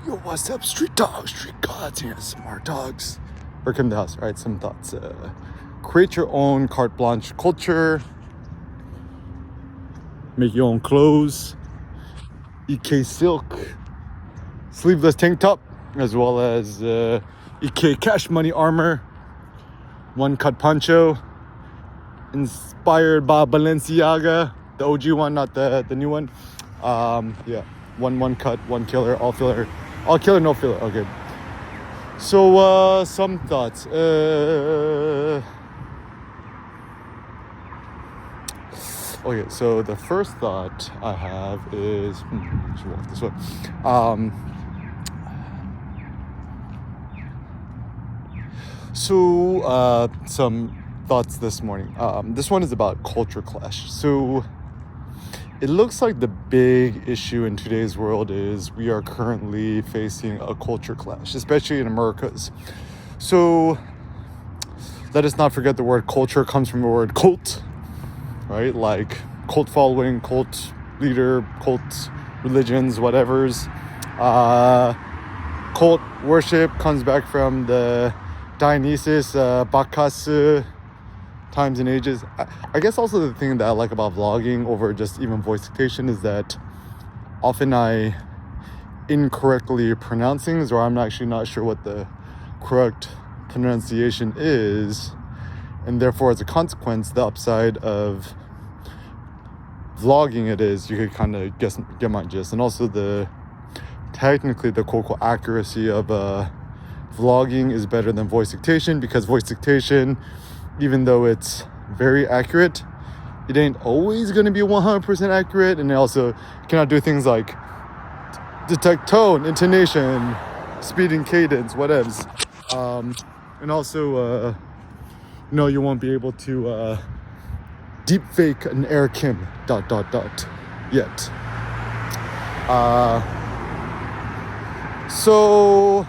Yo, what's up, street dogs, street gods, and smart dogs? Welcome to the house, right? Some thoughts. Create your own carte blanche culture. Make your own clothes. EK silk. Sleeveless tank top, as well as EK cash money armor. One cut poncho. Inspired by Balenciaga. The OG one, not the new one. Yeah. One cut, one killer, all filler. All killer, no filler. Okay. So, some thoughts. Okay, so the first thought I have is... should walk this way. Some thoughts this morning. This one is about culture clash. So... it looks like the big issue in today's world is we are currently facing a culture clash, especially in Americas. So let us not forget the word culture comes from the word cult, right? Like cult following, cult leader, cult religions, whatever's. Cult worship comes back from the Dionysus, Bacchus, times and ages. I guess also the thing that I like about vlogging over just even voice dictation is that often I incorrectly pronounce things, or I'm actually not sure what the correct pronunciation is, and therefore as a consequence the upside of vlogging it is you could kind of get my gist, and also technically the quote accuracy of vlogging is better than voice dictation, because voice dictation, even though it's very accurate, it ain't always going to be 100% accurate, and it also cannot do things like detect tone, intonation, speed and cadence, whatevs. And also, you won't be able to deep fake an Air Kim ... yet. So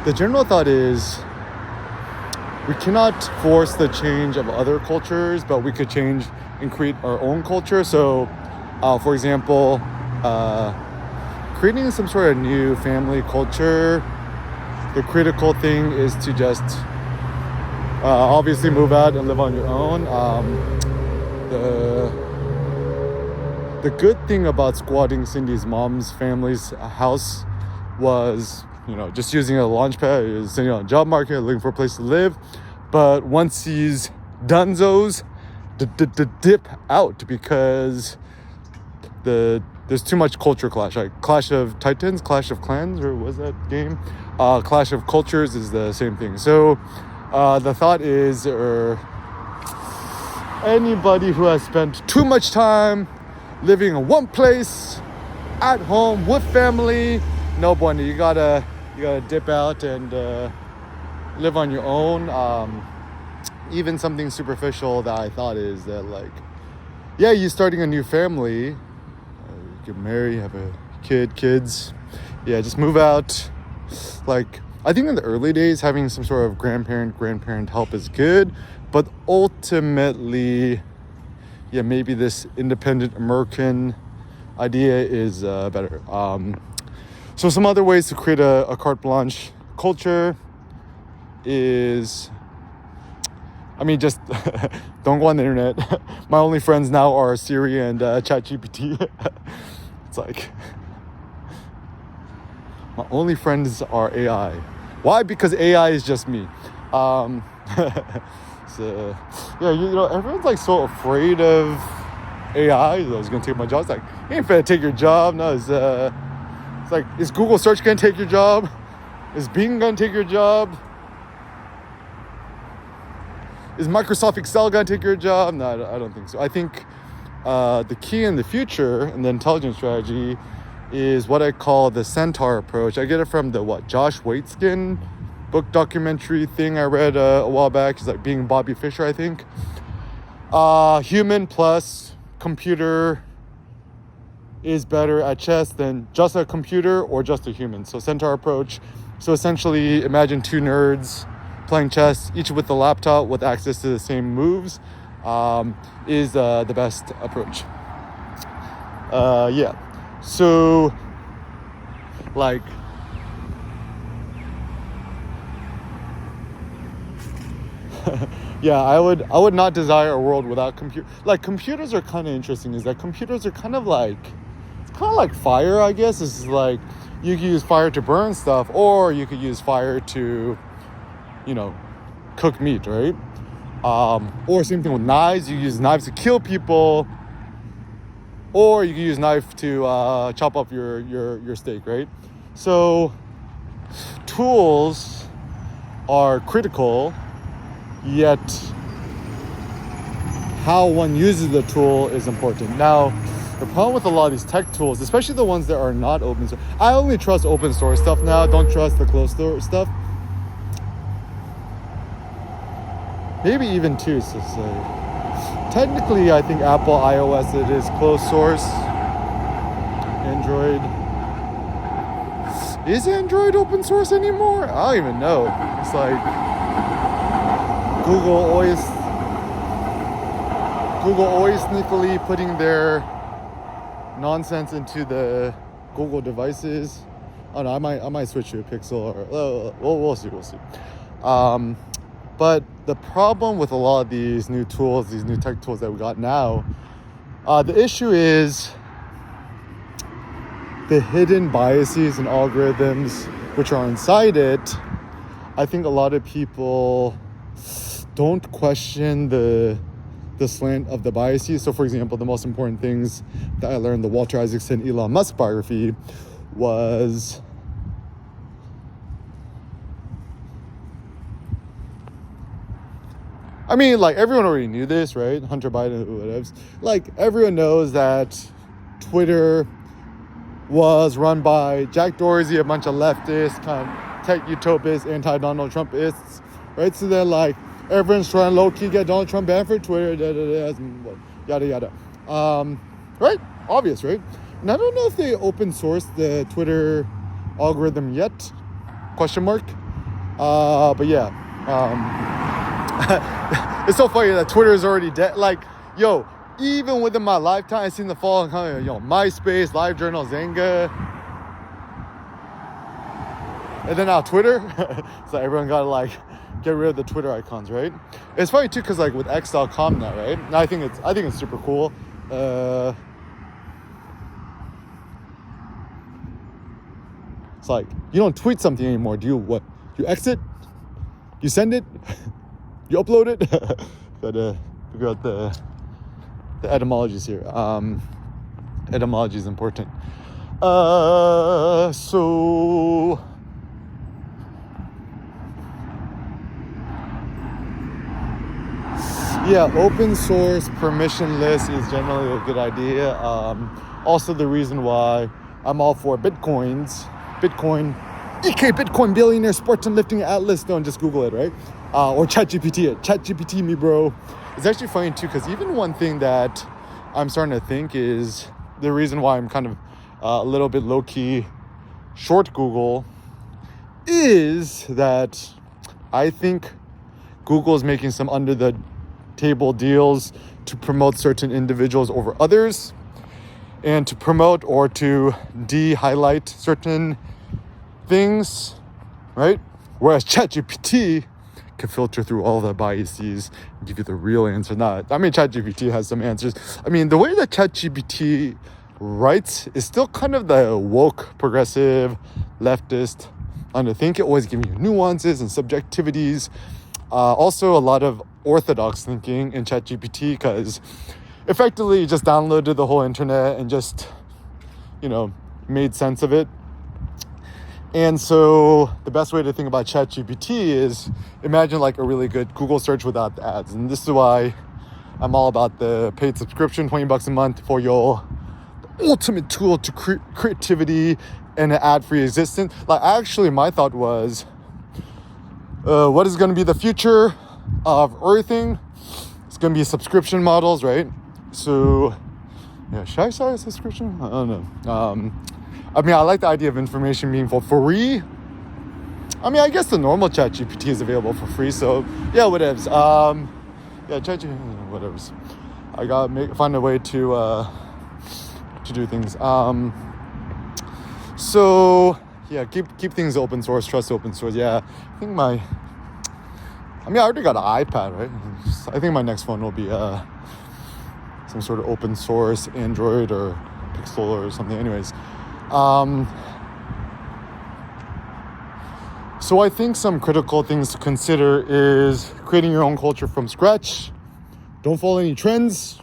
the general thought is we cannot force the change of other cultures, but we could change and create our own culture. So, for example, creating some sort of new family culture, the critical thing is to just obviously move out and live on your own. The good thing about squatting Cindy's mom's family's house was, just using a launch pad, is sitting on a job market, looking for a place to live. But once these dunzos dip out, because there's too much culture clash. Like Clash of Titans, Clash of Clans, or was that game? Clash of Cultures is the same thing. So the thought is, anybody who has spent too much time living in one place, at home, with family, no bueno. You gotta dip out and live on your own. Even something superficial that I thought is that, like, yeah, you're starting a new family, you get married, have a kids, yeah, just move out. Like, I think in the early days having some sort of grandparent help is good, but ultimately, yeah, maybe this independent American idea is better. So some other ways to create a carte blanche culture is, just don't go on the internet. My only friends now are Siri and ChatGPT. It's like, my only friends are AI. Why? Because AI is just me. So yeah, everyone's like so afraid of AI. It's gonna take my job. It's like, it ain't finna take your job. No, it's like, is Google search gonna take your job? Is Bing gonna take your job? Is Microsoft Excel gonna take your job? No, I don't think so. I think the key in the future and the intelligence strategy is what I call the Centaur approach. I get it from the Josh Waitzkin book documentary thing I read a while back. It's like Being Bobby Fischer, I think. Human plus computer is better at chess than just a computer or just a human. So Centaur approach. So essentially, imagine two nerds playing chess, each with a laptop with access to the same moves, is the best approach. Yeah. So, like, yeah, I would not desire a world without like computers are kind of interesting. Is that computers are kind of like, it's kind of like fire, I guess. It's like you can use fire to burn stuff, or you could use fire to, you know, cook meat, right? Or same thing with knives. You use knives to kill people, or you can use knife to chop up your steak, right? So tools are critical, yet how one uses the tool is important. Now, the problem with a lot of these tech tools, especially the ones that are not open source, I only trust open source stuff now. Don't trust the closed source stuff. Maybe even two. So technically, I think Apple iOS, it is closed source. Android, is Android open source anymore? I don't even know. It's like Google always sneakily putting their nonsense into the Google devices. Oh no, I might switch to a Pixel, or we'll see. But the problem with a lot of these new tools, these new tech tools that we got now, the issue is the hidden biases and algorithms which are inside it. I think a lot of people don't question the slant of the biases. So for example, the most important things that I learned the Walter Isaacson Elon Musk biography was like everyone already knew this, right? Hunter Biden, whatever. Like everyone knows that Twitter was run by Jack Dorsey, a bunch of leftists, kind of tech utopists, anti-Donald Trumpists, right? So then like everyone's trying to low-key get Donald Trump banned for Twitter, yada yada. Right? Obvious, right? And I don't know if they open sourced the Twitter algorithm yet, question mark. But yeah. It's so funny that Twitter is already dead. Like, yo, even within my lifetime, I've seen the fall and coming, MySpace, LiveJournal, Zynga. And then now Twitter. So everyone gotta like get rid of the Twitter icons, right? It's funny too, cause like with X.com now, right? And I think it's super cool. It's like you don't tweet something anymore. Do you what? You exit? You send it? You upload it? Gotta figure out the etymologies here. Etymology is important. So yeah, open source, permissionless is generally a good idea. Also, the reason why I'm all for Bitcoin, EK Bitcoin billionaire sports and lifting atlas. Don't just Google it, right? Or ChatGPT me, bro. It's actually funny too, because even one thing that I'm starting to think is the reason why I'm kind of a little bit low-key short Google is that I think Google is making some under-the-table deals to promote certain individuals over others, and to promote or to de-highlight certain things, right? Whereas ChatGPT can filter through all the biases and give you the real answer. ChatGPT has some answers. The way that ChatGPT writes is still kind of the woke, progressive, leftist think. It always giving you nuances and subjectivities. Also, a lot of orthodox thinking in ChatGPT, because effectively you just downloaded the whole internet and just, made sense of it. And so the best way to think about ChatGPT is imagine like a really good Google search without the ads. And this is why I'm all about the paid subscription, $20 a month for your ultimate tool to creativity and an ad-free existence. Like actually my thought was, what is going to be the future of everything? It's going to be subscription models, right? So yeah, should I start a subscription? I don't know. I like the idea of information being for free. I guess the normal ChatGPT is available for free, so yeah, whatevs. ChatGPT, whatevs. I gotta find a way to do things. So yeah, keep things open source, trust open source. Yeah, I already got an iPad, right? I think my next phone will be some sort of open source Android or Pixel or something. Anyways, so I think some critical things to consider is creating your own culture from scratch. Don't follow any trends.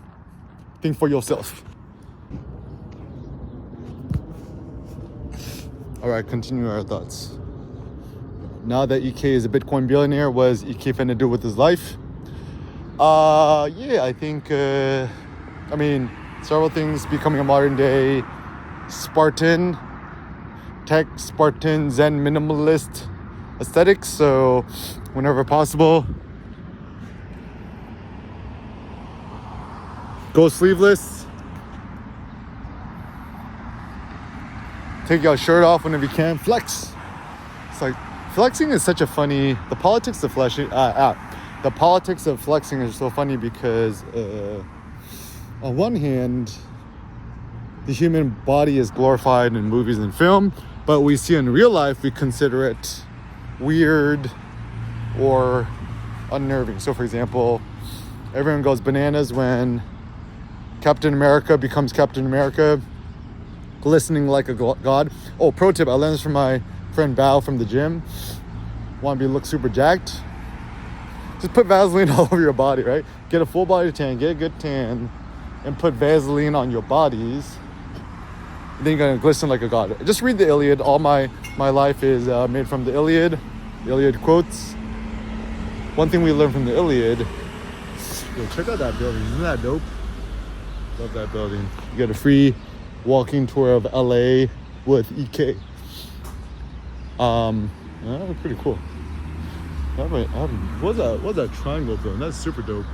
Think for yourself. All right, continue our thoughts. Now that EK is a Bitcoin billionaire, what is EK finna do with his life? I think, several things. Becoming a modern day Spartan, Spartan Zen minimalist aesthetics. So whenever possible, go sleeveless. Take your shirt off whenever you can. Flex. It's like flexing is such a funny. The politics of flexing. The politics of flexing is so funny because, on one hand, the human body is glorified in movies and film, but we see in real life, we consider it weird or unnerving. So, for example, everyone goes bananas when Captain America becomes Captain America, glistening like a god. Oh, pro tip, I learned this from my friend Bao from the gym. Want to look super jacked? Just put Vaseline all over your body, right? Get a full body tan, get a good tan, and put Vaseline on your bodies. And then you're gonna glisten like a god. Just read the Iliad. All my life is made from the Iliad quotes. One thing we learned from the Iliad. Yo, check out that building. Isn't that dope? Love that building. You get a free walking tour of LA with EK. Pretty cool. What's that triangle building? That's super dope.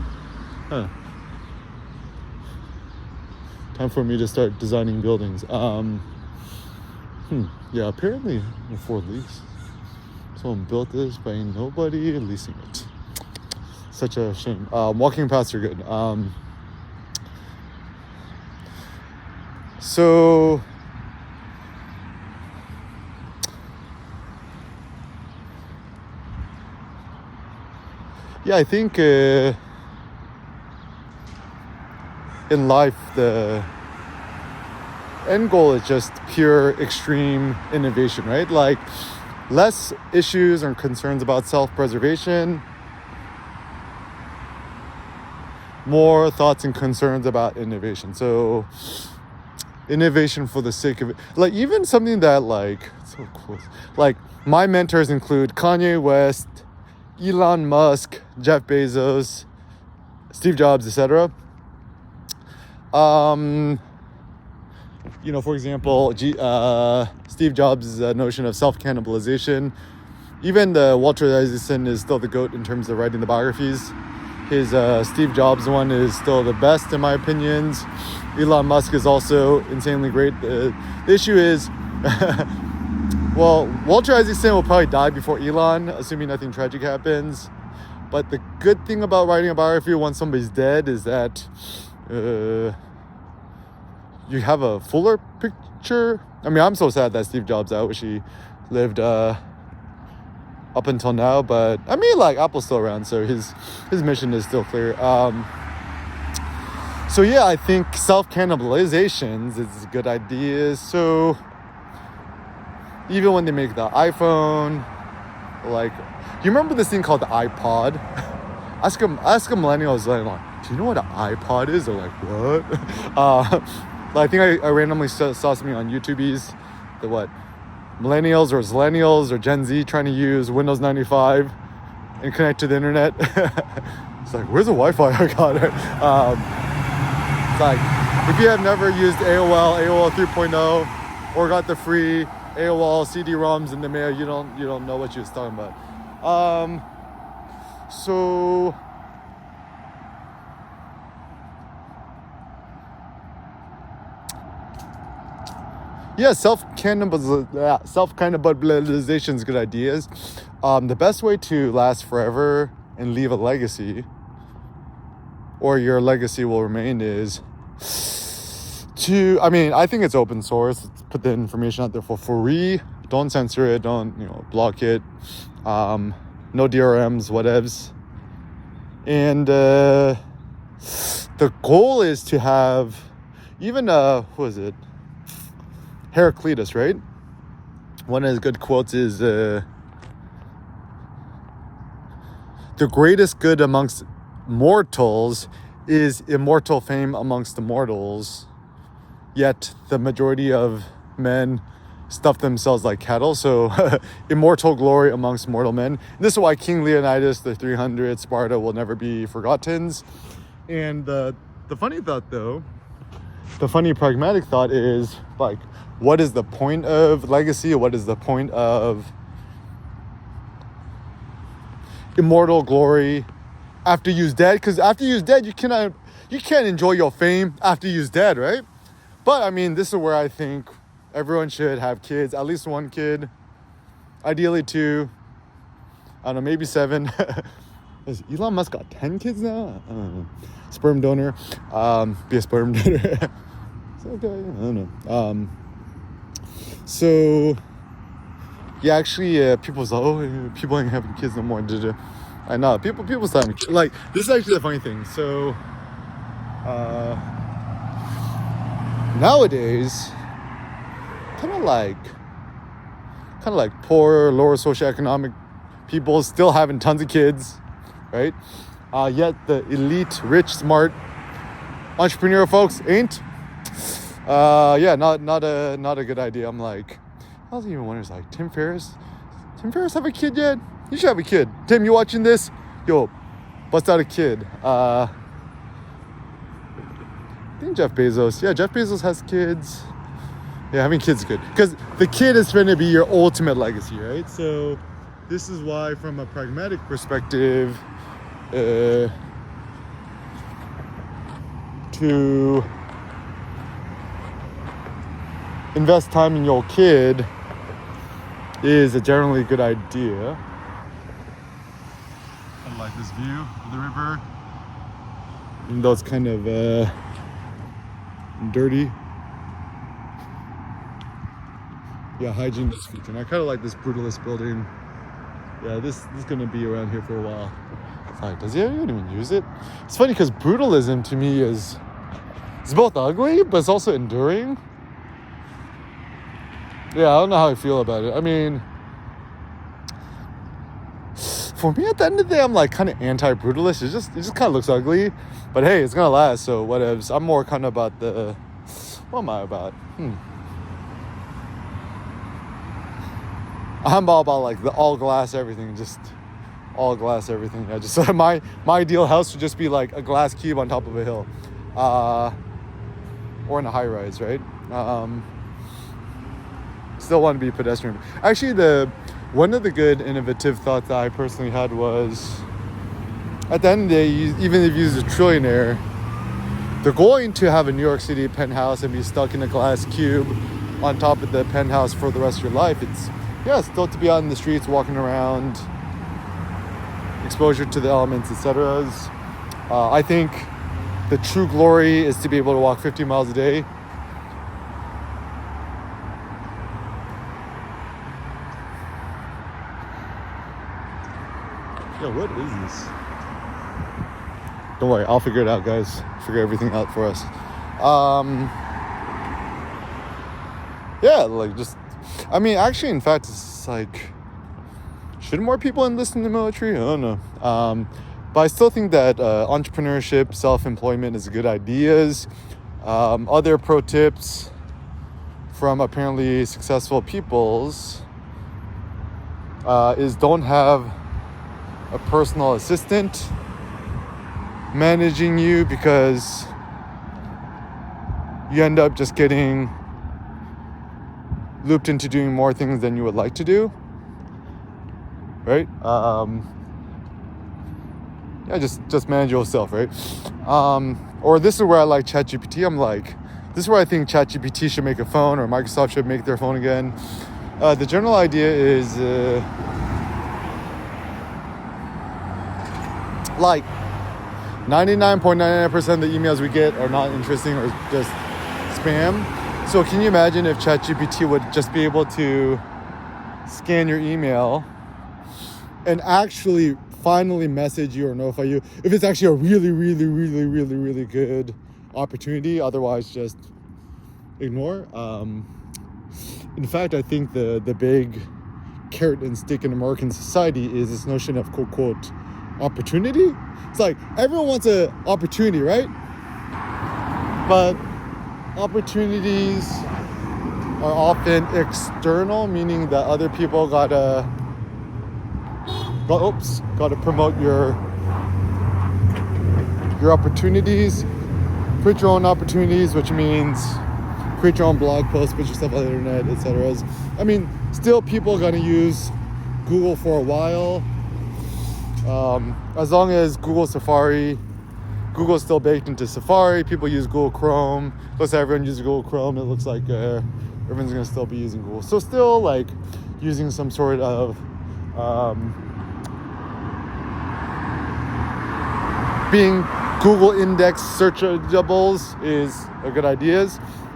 Huh. Time for me to start designing buildings. Yeah, apparently for lease. Someone built this, but ain't nobody leasing it. Such a shame. Walking paths are good. So yeah, I think in life the end goal is just pure extreme innovation, right? Like less issues or concerns about self-preservation, more thoughts and concerns about innovation. So innovation for the sake of it, like even something that like so cool, like my mentors include Kanye West, Elon Musk, Jeff Bezos, Steve Jobs, etc. For example, Steve Jobs' notion of self-cannibalization. Even Walter Isaacson is still the GOAT in terms of writing the biographies. His Steve Jobs one is still the best in my opinions. Elon Musk is also insanely great. The issue is, well, Walter Isaacson will probably die before Elon, assuming nothing tragic happens. But the good thing about writing a biography once somebody's dead is that you have a fuller picture. I mean, I'm so sad that Steve Jobs, I wish he lived up until now. But I mean, like, Apple's still around, so his mission is still clear. So yeah, I think self-cannibalizations is a good idea. So even when they make the iPhone, like, you remember this thing called the iPod? ask a millennials, like, do you know what an iPod is? They're like, what? I think I randomly saw something on YouTube's, the what? Millennials or Zillennials or Gen Z trying to use Windows 95 and connect to the internet. It's like, where's the Wi-Fi? I got it. It's like, if you have never used AOL 3.0, or got the free AOL CD-ROMs in the mail, you don't know what you was talking about. So yeah, self-cannibalization is good ideas. The best way to last forever and leave a legacy, or your legacy will remain, is I think it's open source. Let's put the information out there for free. Don't censor it. Don't, block it. No DRMs, whatevs. And the goal is to have even, who is it? Heraclitus, right? One of his good quotes is, the greatest good amongst mortals is immortal fame amongst the mortals. Yet the majority of men stuff themselves like cattle. So immortal glory amongst mortal men. This is why King Leonidas, the 300, Sparta will never be forgotten. And the funny thought, though, the funny pragmatic thought is, like, what is the point of legacy? What is the point of immortal glory after you're dead? Because after you're dead, you can't enjoy your fame after you're dead, right? But this is where I think everyone should have kids, at least one kid, ideally 2. I don't know, maybe 7. Has Elon Musk got 10 kids now? I don't know. Sperm donor. Be a sperm donor. It's okay. I don't know. So, yeah, actually, people's like, oh, people ain't having kids no more. I know. People start having kids. Like, this is actually the funny thing. So, nowadays, kind of like poor, lower socioeconomic people still having tons of kids, right? Yet the elite, rich, smart, entrepreneur folks ain't. Not a good idea. I'm like, I was even wondering, like, Tim Ferriss have a kid yet? You should have a kid. Tim, you watching this? Yo, bust out a kid. I think Jeff Bezos has kids. Yeah, having kids is good. Because the kid is going to be your ultimate legacy, right? So this is why, from a pragmatic perspective, to invest time in your kid is a generally good idea. I like this view of the river. Even though it's kind of dirty. Yeah, hygiene is featured. And I kind of like this Brutalist building. Yeah, this is going to be around here for a while. It's like, does anyone even use it? It's funny because brutalism to me it's both ugly, but it's also enduring. Yeah, I don't know how I feel about it. For me, at the end of the day, I'm like kind of anti-brutalist. It just kind of looks ugly, but hey, it's gonna last. So whatevs. I'm more kind of about what am I about? I'm all about like the all glass everything, just all glass everything. Yeah, just my ideal house would just be like a glass cube on top of a hill, or in a high rise, right? Still want to be pedestrian. Actually, one of the good innovative thoughts that I personally had was, at the end of the day, even if you're a trillionaire, they're going to have a New York City penthouse and be stuck in a glass cube on top of the penthouse for the rest of your life. It's still to be out in the streets, walking around, exposure to the elements, etc. I think the true glory is to be able to walk 50 miles a day. Yo, what is this? Don't worry, I'll figure it out, guys. Figure everything out for us. Actually, in fact, it's like, should more people enlist in the military? I don't know. But I still think that entrepreneurship, self-employment is good ideas. Other pro tips from apparently successful peoples is don't have a personal assistant managing you, because you end up just getting looped into doing more things than you would like to do, right? Just manage yourself, right? Or this is where I like ChatGPT. This is where I think ChatGPT should make a phone, or Microsoft should make their phone again. The general idea is like 99.99% of the emails we get are not interesting, or just spam. So can you imagine if ChatGPT would just be able to scan your email and actually finally message you or notify you if it's actually a really, really, really, really, really good opportunity. Otherwise, just ignore. In fact, I think the big carrot and stick in American society is this notion of quote, quote, opportunity. It's like everyone wants an opportunity, right? But opportunities are often external, meaning that other people gotta promote your opportunities, create your own opportunities, which means create your own blog post, put yourself on the internet, etc. I mean, still people are gonna use Google for a while. As long as Google's still baked into Safari, people use Google Chrome. Looks like everyone uses Google Chrome. It looks like everyone's gonna still be using Google. So still like using some sort of being Google index searchables is a good idea.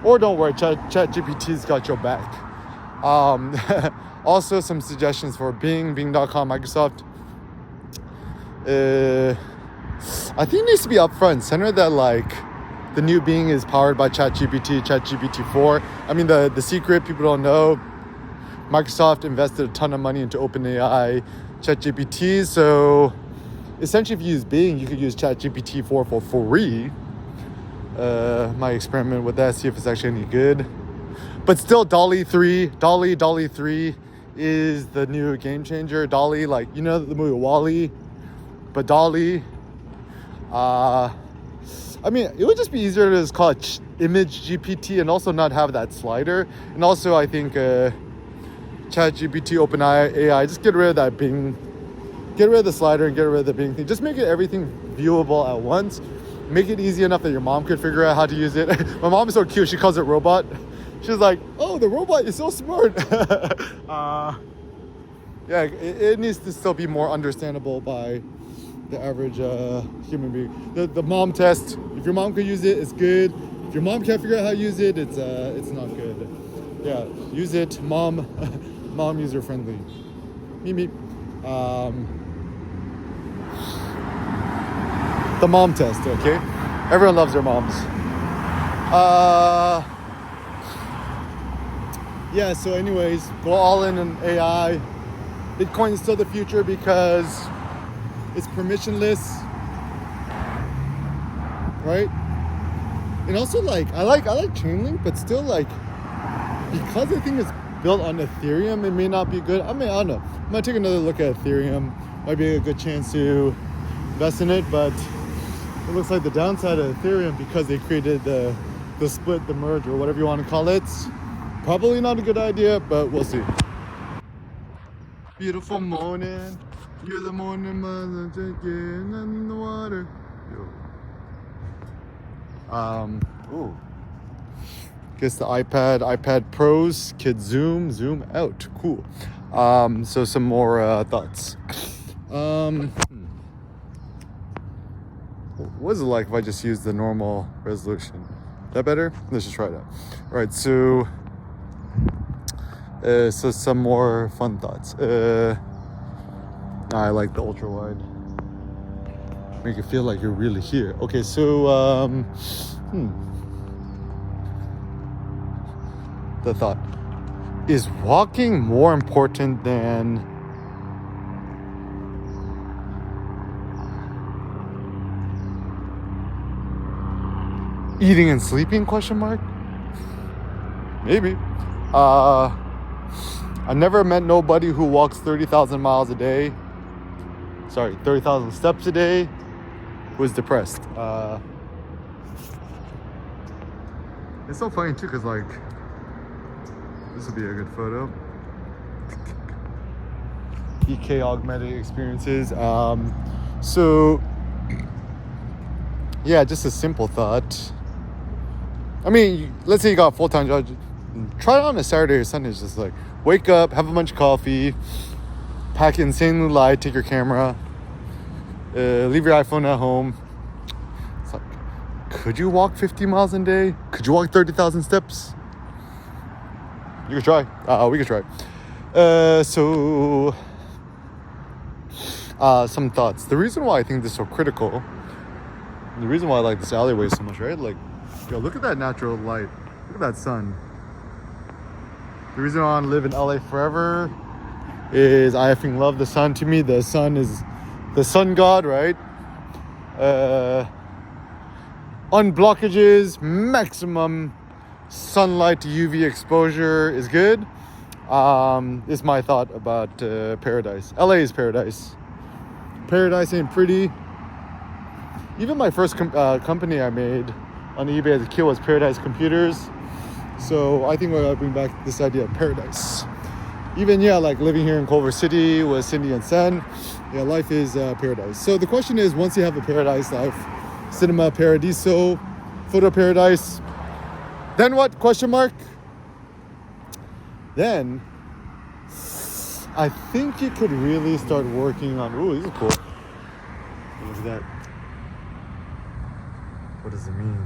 Or don't worry, ChatGPT's got your back. Also some suggestions for Bing.com, Microsoft. I think it needs to be upfront center that like the new Bing is powered by ChatGPT 4. I mean the secret people don't know, Microsoft invested a ton of money into OpenAI ChatGPT, so essentially if you use Bing, you could use ChatGPT 4 for free. My experiment with that, see if it's actually any good. But still DALL-E 3 is the new game changer. DALL-E, like, you know the movie WALL-E, but DALL-E, I mean, it would just be easier to just call it Image GPT and also not have that slider. And also I think ChatGPT, OpenAI, just get rid of that Bing, get rid of the slider and get rid of the Bing thing. Just make it everything viewable at once. Make it easy enough that your mom could figure out how to use it. My mom is so cute, she calls it robot. She's like, oh, the robot is so smart. Yeah, it needs to still be more understandable by the average human being. The mom test, if your mom could use it, it's good. If your mom can't figure out how to use it, it's not good. Yeah, use it, mom user friendly. Meep. The mom test, okay? Everyone loves their moms. Yeah, so anyways, go all in on AI. Bitcoin is still the future because it's permissionless, right? And also like I like Chainlink, but still like because I think it's built on Ethereum, it may not be good. I mean, I don't know. I might take another look at Ethereum. Might be a good chance to invest in it, but it looks like the downside of Ethereum, because they created the split, the merge, or whatever you want to call it, probably not a good idea, but we'll see. Beautiful morning, you're the morning mother taking in the water. Ooh. Guess the iPad Pros, kids zoom out, cool. So some more thoughts. What is it like if I just use the normal resolution? That better? Let's just try it out. All right, so some more fun thoughts. I like the ultra wide. Make it feel like you're really here. Okay, so the thought is: walking more important than eating and sleeping? Question mark. Maybe. I never met nobody who walks 30,000 miles a day. Sorry, 30,000 steps a day who is depressed. It's so funny too, because like this would be a good photo. EK augmented experiences. So yeah, just a simple thought. I mean, let's say you got a full-time job. Try it on a Saturday or Sunday. It's just like wake up, have a bunch of coffee, pack insanely light, take your camera, leave your iPhone at home. It's like could you walk 50 miles a day? Could you walk 30,000 steps? You could try. We could try. Some thoughts. The reason why I think this is so critical, the reason why I like this alleyway so much, right? Like, yo, look at that natural light. Look at that sun. The reason I want to live in LA forever is I effing love the sun. To me, the sun is the sun god, right? Unblockages, maximum sunlight to UV exposure is good. Is my thought about paradise. LA is paradise. Paradise ain't pretty. Even my first company I made on eBay as a kid was Paradise Computers. So I think we're gonna bring back this idea of paradise. Even like living here in Culver City with Cindy and Sen, life is paradise. So the question is, once you have a paradise life, cinema paradiso, photo paradise, then what? Question mark. Then I think you could really start working on. Ooh, these are cool. Look at that. What does it mean?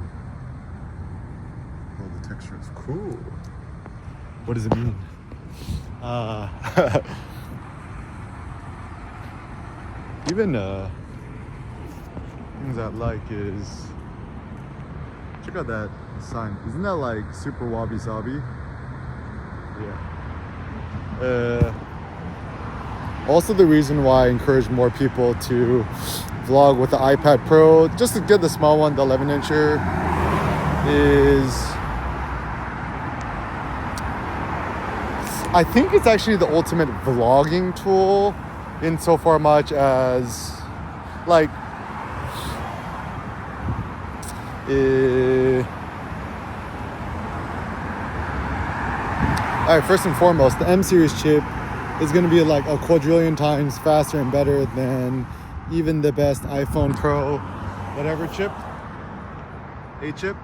Oh, the texture is cool. What does it mean? Even things I like is, check out that sign. Isn't that like super wabi sabi? Yeah. Also, the reason why I encourage more people to vlog with the iPad Pro, just to get the small one, the 11-incher, is I think it's actually the ultimate vlogging tool, in so far much as like all right, first and foremost, the M series chip is going to be like a quadrillion times faster and better than even the best iPhone Pro whatever chip, A chip.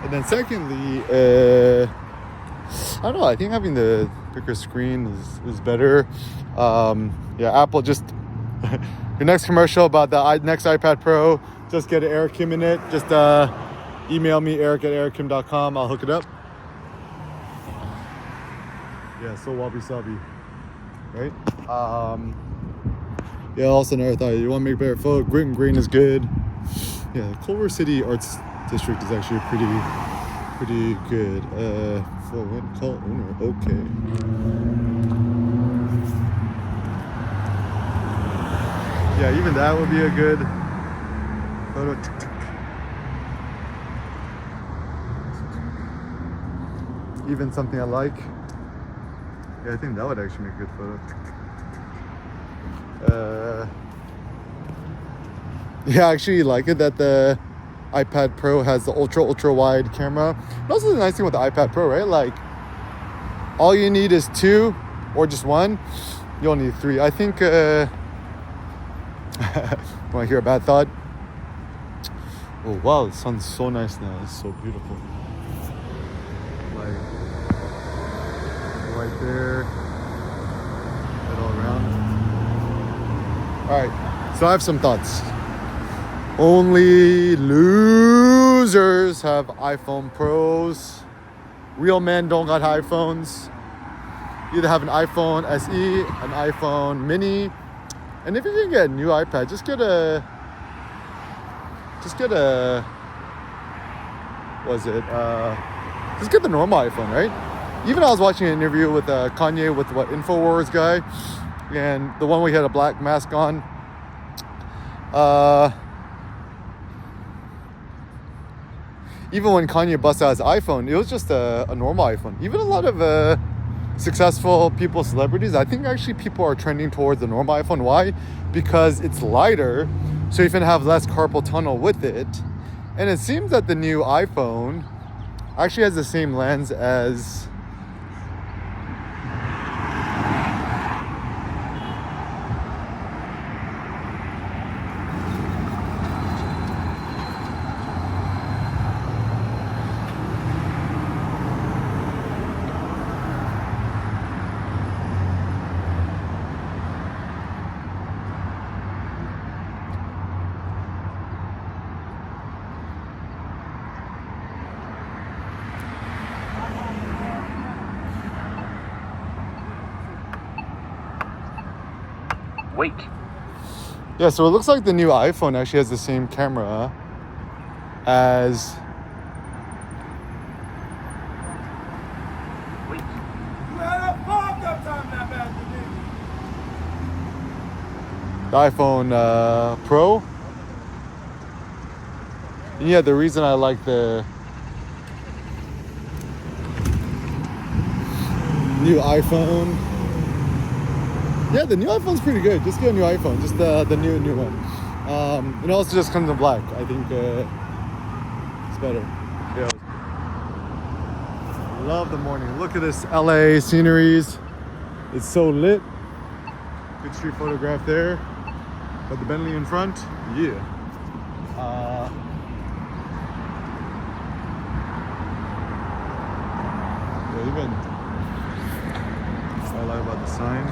And then secondly, I don't know, I think having the bigger screen is better. Apple just your next commercial about the next iPad Pro, just get an Eric Kim in it. Just email me, eric@erickim.com. I'll hook it up. Yeah, so wabi-sabi, right? Also another thought, you want to make better photo, grit and green is good. Yeah, Culver City Arts District is actually pretty good. For what? Call owner, okay. Yeah, even that would be a good photo. Even something I like. Yeah, I think that would actually make a good photo. I actually like it that the iPad Pro has the ultra wide camera. And also the nice thing with the iPad Pro, right? Like, all you need is 2 or just 1. You don't need 3. I think, want to hear a bad thought? Oh, wow, the sun's so nice now. It's so beautiful. Like, right there, and all around. All right, so I have some thoughts. Only losers have iPhone Pros. Real men don't got iPhones. You either have an iPhone SE, an iPhone Mini, and if you can get a new iPad, just get a just get the normal iPhone, right? Even I was watching an interview with Kanye with InfoWars guy, and the one where he had a black mask on. Even when Kanye busted out his iPhone, it was just a normal iPhone. Even a lot of successful people, celebrities, I think actually people are trending towards the normal iPhone. Why? Because it's lighter, so you can have less carpal tunnel with it. And it seems that the new iPhone actually has the same lens as Wait. Yeah, so it looks like the new iPhone actually has the same camera as... Wait. the iPhone Pro. Yeah, the reason I like the new iPhone. Yeah, the new iPhone's pretty good. Just get a new iPhone, just the new one. It also just comes in black. I think it's better. Yeah. Love the morning. Look at this LA sceneries. It's so lit. Good street photograph there. Got the Bentley in front. Yeah. Yeah, even I like about the sign.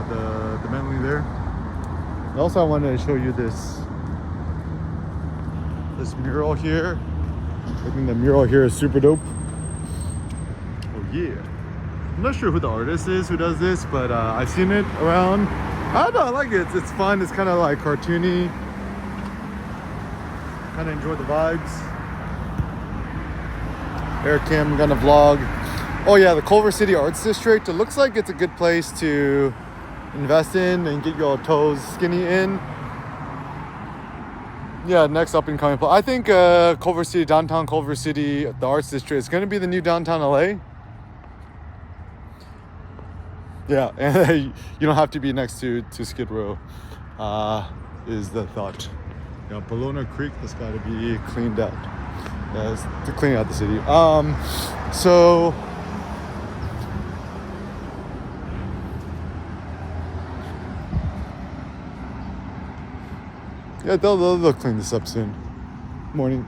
The Bentley there. And also I wanted to show you this mural here. I think the mural here is super dope. Oh yeah. I'm not sure who the artist is who does this, but I've seen it around. I don't know, I like it. It's fun. It's kind of like cartoony. Kind of enjoy the vibes. Eric Kim gonna vlog. Oh yeah, the Culver City Arts District. It looks like it's a good place to invest in and get your toes skinny in. Yeah, next up and coming. I think Culver City, downtown Culver City, the Arts District is going to be the new downtown LA. Yeah, and you don't have to be next to Skid Row, is the thought. Yeah, Bologna Creek has got to be cleaned out. Yeah, it's to clean out the city. So. Yeah, they'll clean this up soon. Morning.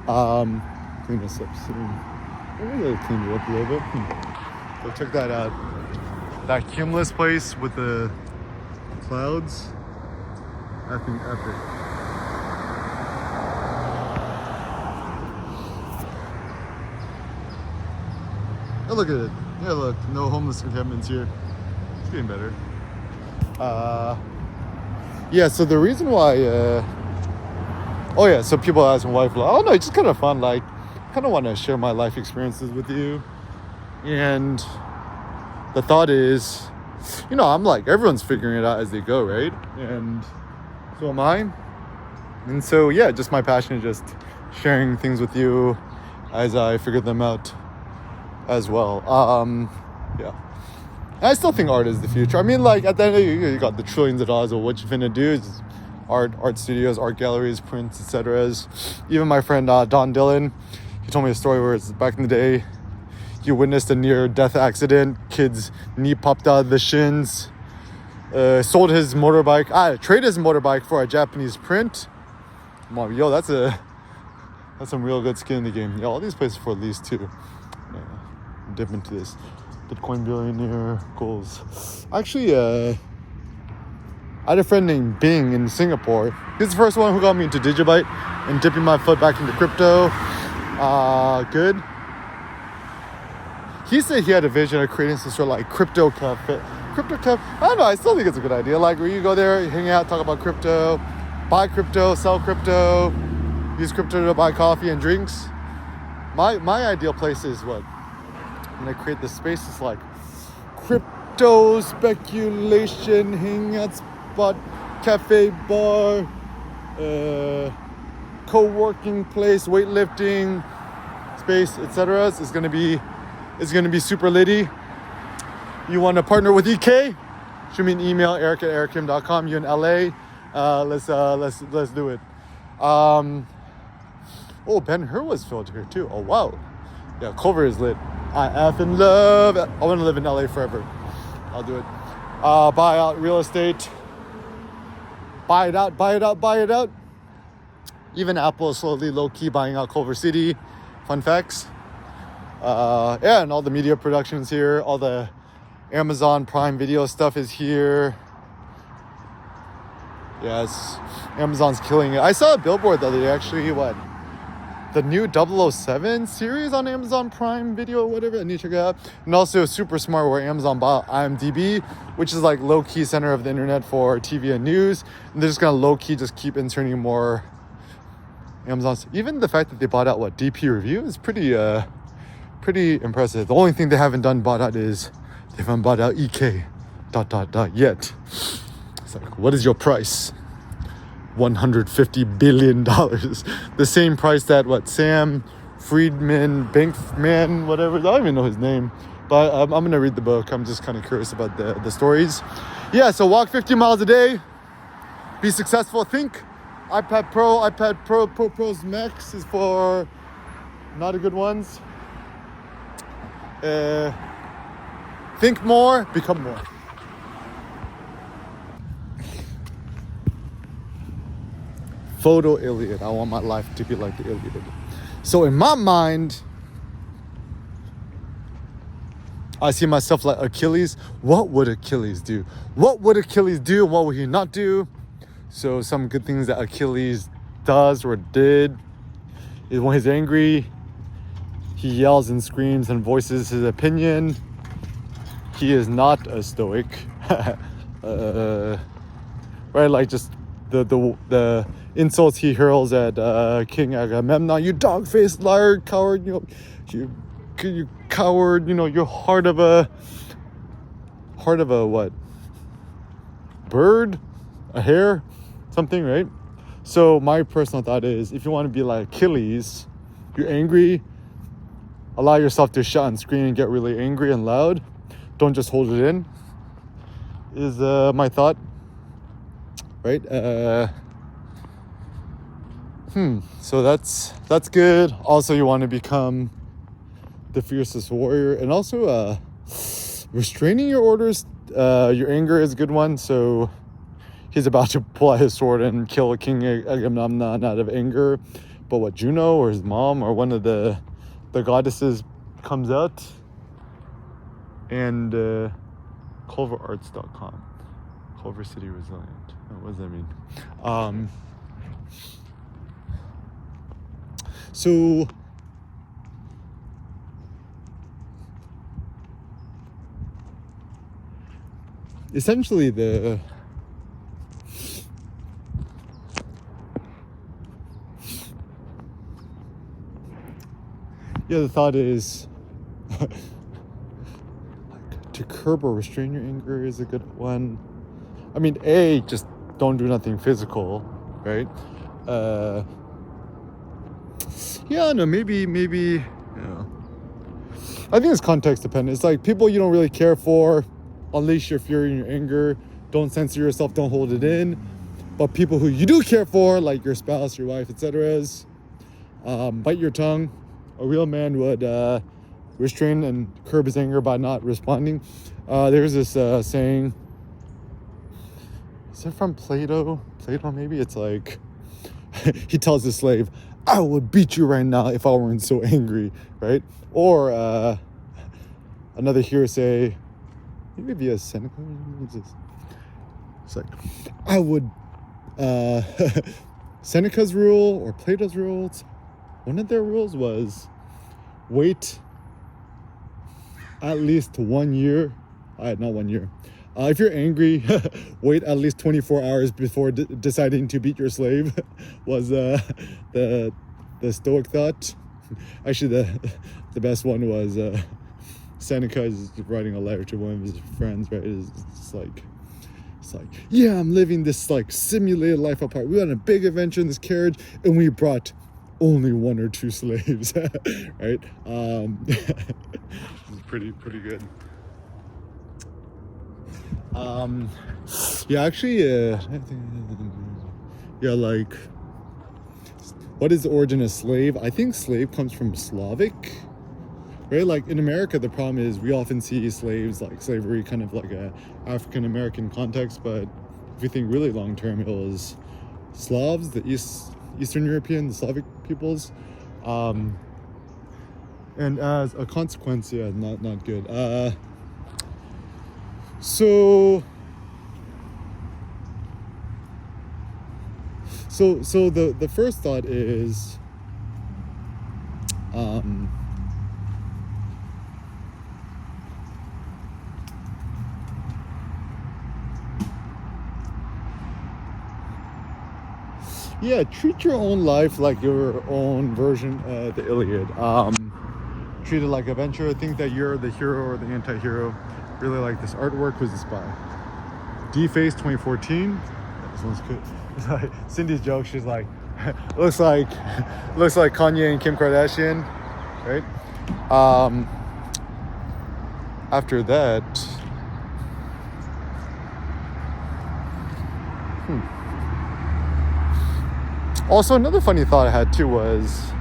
Clean this up soon. Maybe they'll clean it up a little bit. So check that out. That Cumulus place with the clouds. I think epic. Oh, look at it. Yeah, look. No homeless encampments here. It's getting better. Yeah, so the reason why, oh yeah, so people ask my wife, like, oh no, it's just kind of fun, like, kind of want to share my life experiences with you, and the thought is, you know, I'm like, everyone's figuring it out as they go, right, and so am I, and so, yeah, just my passion is just sharing things with you as I figure them out as well, yeah. I still think art is the future. I mean, like, at the end of the day, you got the trillions of dollars of what you finna do. Is art studios, art galleries, prints, etc. Even my friend Don Dillon, he told me a story where it's back in the day, he witnessed a near-death accident. Kid's knee popped out of the shins. Sold his motorbike. Traded his motorbike for a Japanese print. Mom, yo, that's some real good skin in the game. Yeah, all these places for lease too. Dip into this. Bitcoin billionaire goals. Actually, I had a friend named Bing in Singapore. He's the first one who got me into Digibyte and dipping my foot back into crypto. Good. He said he had a vision of creating some sort of like crypto cafe. Crypto cafe. I don't know. I still think it's a good idea. Like where you go there, you hang out, talk about crypto, buy crypto, sell crypto, use crypto to buy coffee and drinks. My ideal place is what? And I create this space. It's like crypto speculation, hangout spot, cafe, bar, co-working place, weightlifting space, etc. It's gonna be super litty. You want to partner with EK? Shoot me an email, eric@erickim.com. You're in LA. Let's do it. Oh, Ben-Hur was filmed here too. Oh wow. Yeah, Culver is lit. I effing love it. I want to live in LA forever. I'll do it. Buy out real estate. Buy it out. Even Apple is slowly low-key buying out Culver City. Fun facts. Yeah, and all the media productions here. All the Amazon Prime Video stuff is here. Yes, Amazon's killing it. I saw a billboard the other day, actually, the new 007 series on Amazon Prime Video or whatever. I need to check it out. And also Super Smart, where Amazon bought IMDb, which is like low-key center of the internet for TV and news. And they're just gonna low-key just keep inserting more Amazon's. Even the fact that they bought out DP Review is pretty impressive. The only thing they haven't bought out is they haven't bought out EK ... yet. It's like, what is your price? $150 billion. The same price that Sam Friedman, Bankman, whatever. I don't even know his name. But I'm going to read the book. I'm just kind of curious about the stories. Yeah, so walk 50 miles a day. Be successful. Think iPad Pro Pros Max is for not the good ones. Think more, become more. Photo Iliad. I want my life to be like the Iliad. So in my mind, I see myself like Achilles. What would Achilles do? What would Achilles do? What would he not do? So some good things that Achilles does or did is when he's angry, he yells and screams and voices his opinion. He is not a stoic. Right, like just the insults he hurls at King Agamemnon. You dog-faced liar, coward. You coward. You're heart of a what? Bird, a hare, something, right? So my personal thought is, if you want to be like Achilles, you're angry, allow yourself to shout and scream and get really angry and loud. Don't just hold it in. Is my thought, right? So that's good. Also, you want to become the fiercest warrior, and also restraining your orders. Your anger is a good one. So he's about to pull out his sword and kill King Agamemnon out of anger, but Juno or his mom or one of the goddesses comes out. And culverarts.com, Culver City Resilient. What does that mean? So essentially the thought is to curb or restrain your anger is a good one. I mean, just don't do nothing physical, right? Maybe, I think it's context dependent. It's like people you don't really care for, unleash your fury and your anger. Don't censor yourself, don't hold it in. But people who you do care for, like your spouse, your wife, etc., bite your tongue. A real man would restrain and curb his anger by not responding. There's this saying, is it from Plato? Maybe? It's like, he tells the slave, I would beat you right now if I weren't so angry, right? Or another hearsay, maybe a Seneca. It's like, I would, Seneca's rule or Plato's rules, one of their rules was wait at least 1 year. Not 1 year. If you're angry, wait at least 24 hours before deciding to beat your slave. Was the Stoic thought. Actually, the best one was Seneca is writing a letter to one of his friends. Right, it's like, yeah, I'm living this like simulated life apart. We went on a big adventure in this carriage, and we brought only 1 or 2 slaves. Right? It's pretty good. Like, what is the origin of slave? I think slave comes from Slavic, right? Like in America, the problem is we often see slaves, like slavery, kind of like a African American context. But if you think really long term, it was Slavs, the Eastern European, the Slavic peoples, and as a consequence, not good. So the first thought is Yeah, treat your own life like your own version of the Iliad. Treat it like adventure. Think that you're the hero or the anti-hero. Really like this artwork. Who's this by? D-Face 2014. This one's good. It's like Cindy's joke. She's like, looks like Kanye and Kim Kardashian, right? After that, Also, another funny thought I had too was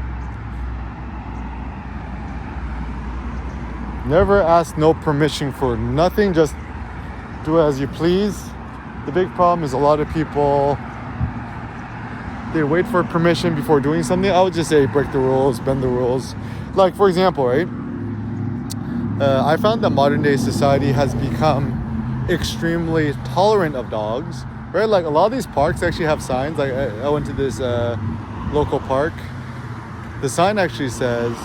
never ask no permission for nothing, just do it as you please. The big problem is a lot of people, they wait for permission before doing something. I would just say break the rules, bend the rules. Like, for example, right? I found that modern day society has become extremely tolerant of dogs. Right, like a lot of these parks actually have signs. Like I went to this local park. The sign actually says, you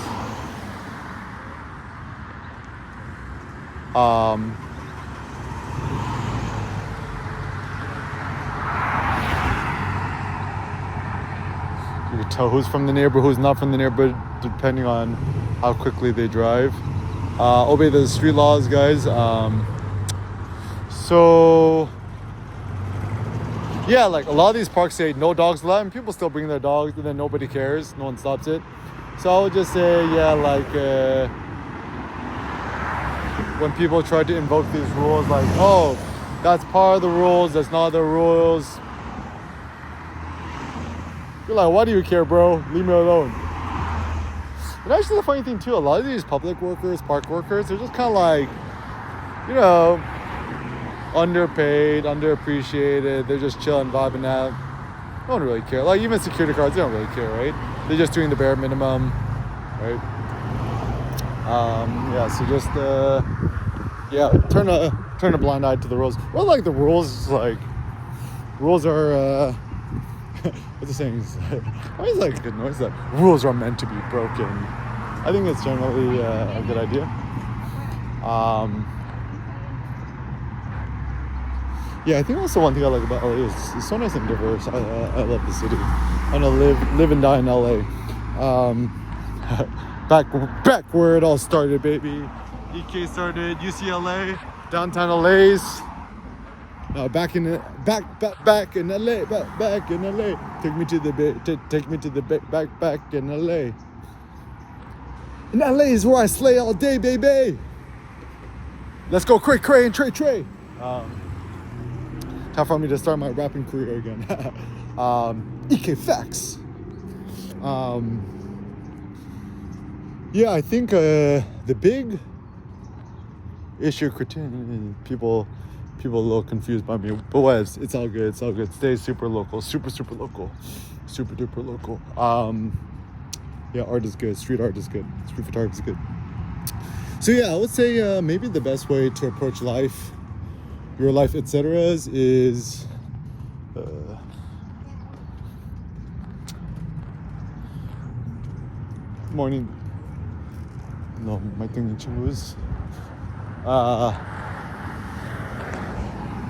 can tell who's from the neighborhood, who's not from the neighborhood, depending on how quickly they drive. Obey the street laws, guys. Yeah, like a lot of these parks say no dogs allowed, and people still bring their dogs, and then nobody cares, no one stops it. So I would just say, yeah, like when people try to invoke these rules, like, oh, that's part of the rules, that's not the rules. You're like, why do you care, bro? Leave me alone. But actually, the funny thing too, a lot of these public workers, park workers, they're just kind of like, you know, underpaid, underappreciated. They're just chilling, vibing out. No one really care. Like even security guards, they don't really care, right? They're just doing the bare minimum, right? Yeah. So just turn a blind eye to the rules. Well, like the rules, like rules are what's the saying? Always like a good noise. That rules are meant to be broken. I think it's generally a good idea. Yeah, I think also one thing I like about LA is it's so nice and diverse. I love the city. I want to live and die in LA. Back where it all started, baby. EK started, UCLA, downtown LA's. Back in LA. Back in LA. Take me to the back in LA. In LA is where I slay all day, baby. Let's go cray and Trey. Time for me to start my rapping career again. EK Facts. Yeah, I think the big issue people a little confused by me, but it's all good. Stay super local, super local, super duper local. Yeah, art is good. Street art is good. Street photography is good. So yeah, I would say maybe the best way to approach life, your life, etc. is morning. No, my thing was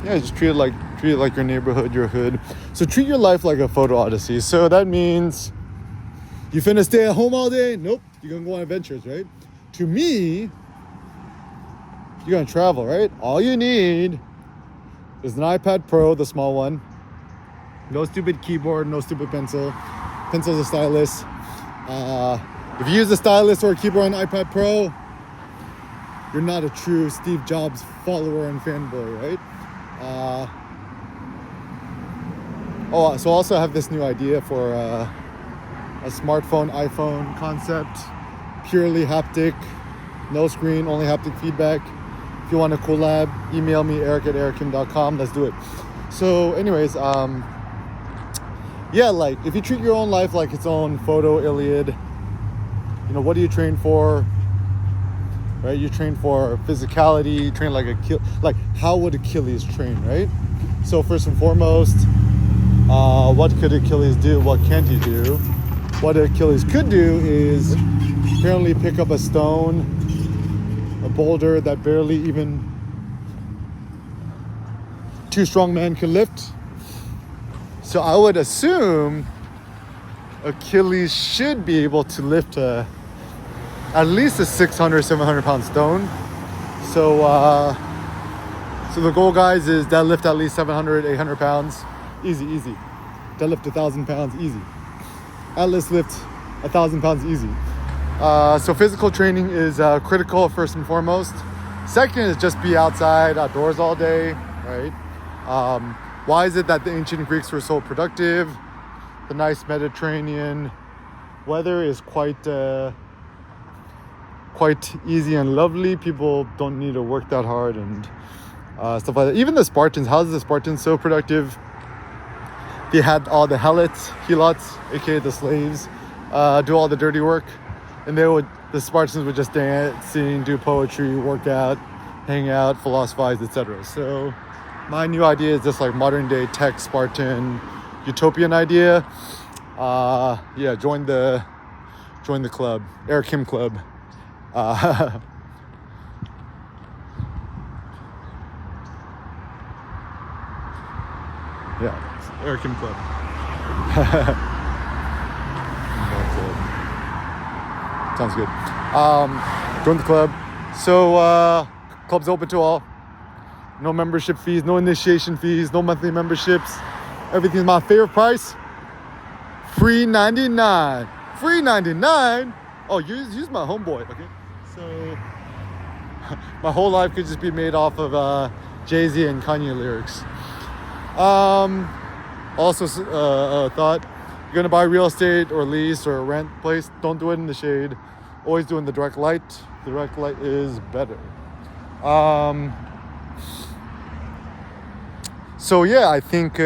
yeah, just treat it like your neighborhood, your hood. So treat your life like a photo odyssey. So that means you finna stay at home all day? Nope. You're gonna go on adventures, right? To me, you're gonna travel, right? All you need is an iPad Pro, the small one. No stupid keyboard, no stupid pencil. Pencil's a stylus. If you use a stylus or a keyboard on the iPad Pro, you're not a true Steve Jobs follower and fanboy, right? So I also have this new idea for a smartphone, iPhone concept. Purely haptic, no screen, only haptic feedback. If you want to collab, email me, eric@erickim.com. Let's do it. So anyways, yeah, like if you treat your own life like its own photo Iliad, you know, what do you train for? Right? You train for physicality, you train like how would Achilles train, right? So first and foremost, what could Achilles do? What can't he do? What Achilles could do is apparently pick up a stone, a boulder that barely even two strong men could lift. So I would assume Achilles should be able to lift at least a 600, 700 pound stone. So the goal, guys, is deadlift at least 700, 800 pounds. Easy. Deadlift 1,000 pounds, easy. At least lift 1,000 pounds, easy. So physical training is critical first and foremost. Second is just be outside, outdoors all day, right? Why is it that the ancient Greeks were so productive? The nice Mediterranean weather is quite easy and lovely. People don't need to work that hard and stuff like that. Even the Spartans, how is the Spartans so productive? They had all the helots, aka the slaves, do all the dirty work, and the Spartans would just dance, sing, do poetry, work out, hang out, philosophize, etc. So my new idea is just like modern day tech Spartan utopian idea. Yeah, join the club, Eric Kim Club. Yeah, it's Eric Kim Club. Sounds good. Join the club. So club's open to all. No membership fees, no initiation fees, no monthly memberships. Everything's my favorite price. Free 99. Free 99. Oh, use my homeboy. Okay. So my whole life could just be made off of Jay-Z and Kanye lyrics. Also, thought you're gonna buy real estate or lease or rent place. Don't do it in the shade. Always do it in the direct light. The direct light is better. So yeah, I think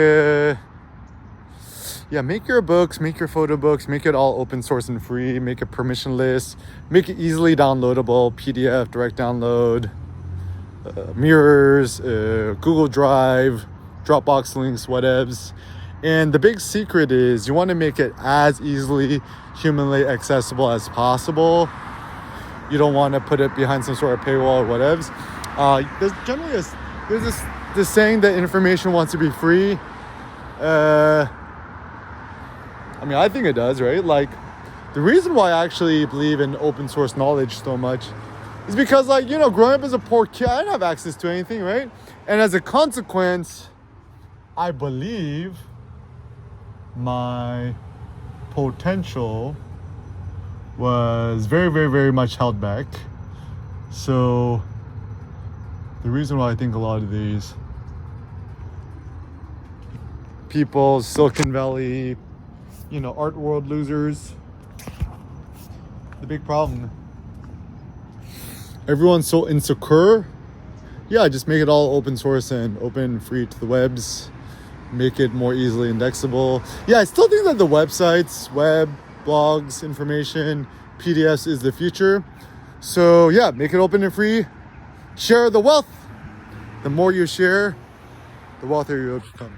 make your books, make your photo books, make it all open source and free, make it permissionless, make it easily downloadable, PDF, direct download, mirrors, Google Drive, Dropbox links, whatevs. And the big secret is you want to make it as easily humanly accessible as possible. You don't want to put it behind some sort of paywall or whatevs. There's generally this saying that information wants to be free. I mean, I think it does, right? Like, the reason why I actually believe in open source knowledge so much is because, like, you know, growing up as a poor kid, I didn't have access to anything, right? And as a consequence, I believe my potential was very, very, very much held back. So the reason why I think a lot of these people, Silicon Valley, you know, art world losers, the big problem, everyone's so insecure. Yeah, just make it all open source and open free to the webs. Make it more easily indexable. Yeah, I still think that the websites, web, blogs, information, PDFs is the future. So yeah, make it open and free. Share the wealth. The more you share, the wealthier you'll become.